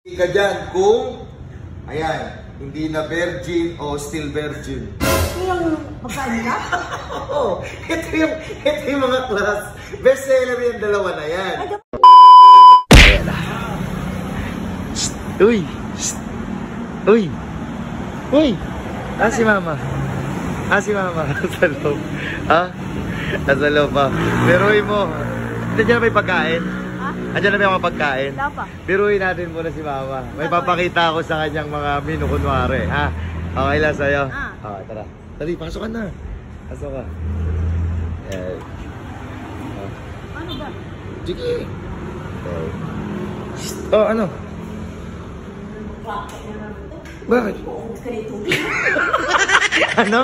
Hindi ka dyan kung, ayan, hindi na virgin o still virgin. Ito yung pagkain ka? Oo, ito yung mga class. Best seller yung dalawa na yan. Ayan na. Uy! Uy! Uy! Si mama. Si mama. Sa loob. Nasa loob pa. Biruin mo. Nandiyan na may pagkain? Andiyan na may mga pagkain? Wala pa. Biruin natin muna si mama. May papakita ako sa kanyang mga menu kunwari. Okay lang sa'yo? Tara. Dali, pasok ka na. Pasok ka. Ano ba? Sige. Ano? Bakit? Ano?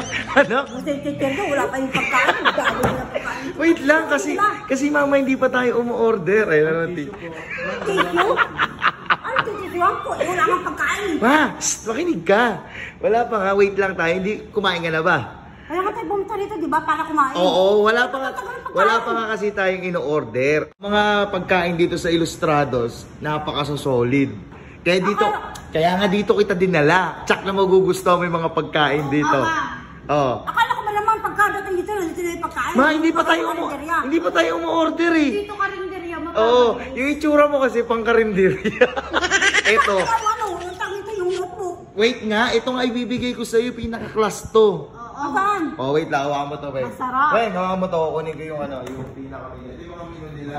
Wala pa yung pagkain. Wait lang, kasi mama hindi pa tayo umu-order. Ayun naman, Tissue? Ano tissue ko? Wala kang pagkain. Makinig ka. Wala pa nga, wait lang tayo. Hindi, kumain ka na ba? Kaya ka tayo pumunta rito, di ba? Para kumain. Oo, wala pa nga kasi tayong ino-order. Mga pagkain dito sa Ilustrados, napaka-solid. Kaya nga dito kita dinala. Tsak na magugustuhan mo yung mga pagkain dito. Akala ko ba naman pagkadating dito na yung pagkain? Hindi pa tayo umu-order eh. Dito karinderya mo. Oo, yung itsura mo kasi pang karinderya. Ito. Yung notebook. Wait nga, ito nga ibibigay ko sa'yo, pinaka-class to. Saan? Wait lang, hawakan mo to, babe. Masarap. Wait, hawakan mo to, kunin ko yung pinaka-menu. Ito yung mga menu nila.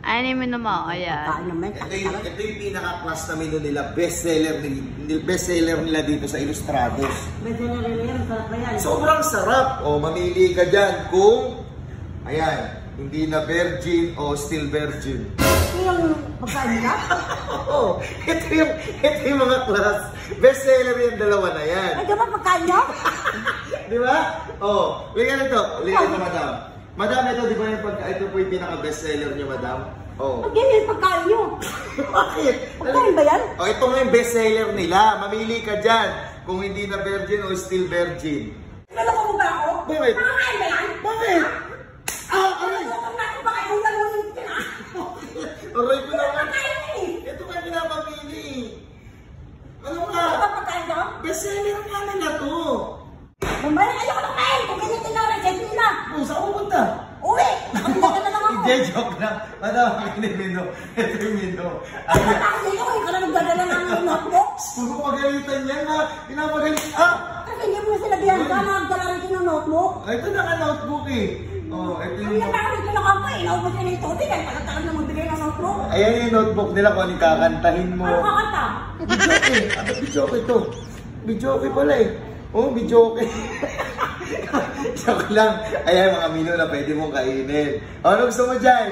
Ano yung menu mo? Ayan. Ito yung pinaka-class na menu nila, bestseller nila dito sa Ilustrados. Bestseller nila yan, sarap ba yan? Sobrang sarap. Mamili ka dyan kung, ayan, hindi na virgin o still virgin. Ito yung pagkain ka? Oo, ito yung mga class. Bestseller yung dalawa na yan. Ay, diba pagkain ka? Di ba? Bigyan nito. Bigyan nito, madam. Madam, ito, di ba ito po yung pinaka-bestseller niyo, madam? Pag yan yung pagkain nyo. Bakit? Pagkain ba yan? Ito nga yung bestseller nila. Mamili ka dyan kung hindi na virgin o still virgin. Naloko mo ba ako? Bakit? Pagkain ba yan? Bakit? Aray! Pagkain mo lang yung Aray ko naman. pagkain mo eh. Ito nga pinapamili. Ano nga? Ano ba pagkain ka? Bestseller nga na to. Mamaya, ayoko na kain. Kung ganyan tinawag, kahit nila. Saan ko punta? Uwi! Nakapagdala na lang ako. Hindi, joke lang. Madam, akin yung menu. Ito yung menu. Ay, matang nito. Ikaw na nagdadala ng notebook. Puro pagalitan yan ha. Pinapagalit. Kasi hindi mo sinabihan ka na nagdala rin ng notebook. Ito na ka notebook eh. Ito Ang natakot ko lang ako eh. Naubos niya ng tubig. Ay, pagkatagal na magbigay ng notebook. Ayan yung notebook nila kung anong kakantahin mo. Ano kakanta? Bidyoke. Bidyoke to. Bidyoke pala eh. Bidyoke. Joke lang. Ayan mga menu na pwede mong kainin. Ano gusto mo dyan?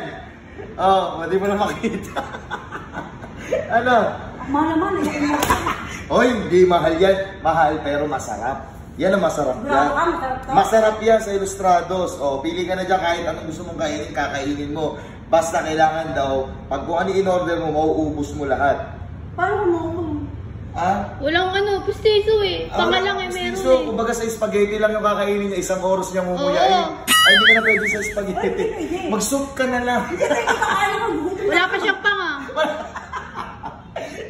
Pwede mo na makita. Ano? Mahal naman eh. Hindi mahal yan. Mahal pero masarap. Yan ang masarap yan. Masarap yan sa Ilustrados. Pili ka na dyan kahit anong gusto mong kainin, kakainin mo. Basta kailangan daw, pag kung ano in-order mo, mauubos mo lahat. Paano mo? Walang pustiso eh. Pangalang eh meron So, eh. kumbaga sa spaghetti lang yung kakainin niya, isang oras niya mumuyain. Ay, hindi ka na pwede sa spaghetti. Mag-soup ka na lang. Wala pa siyang panga.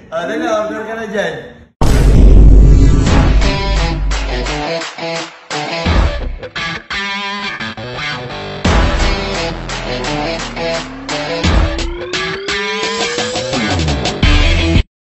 Dali, order ka na dyan.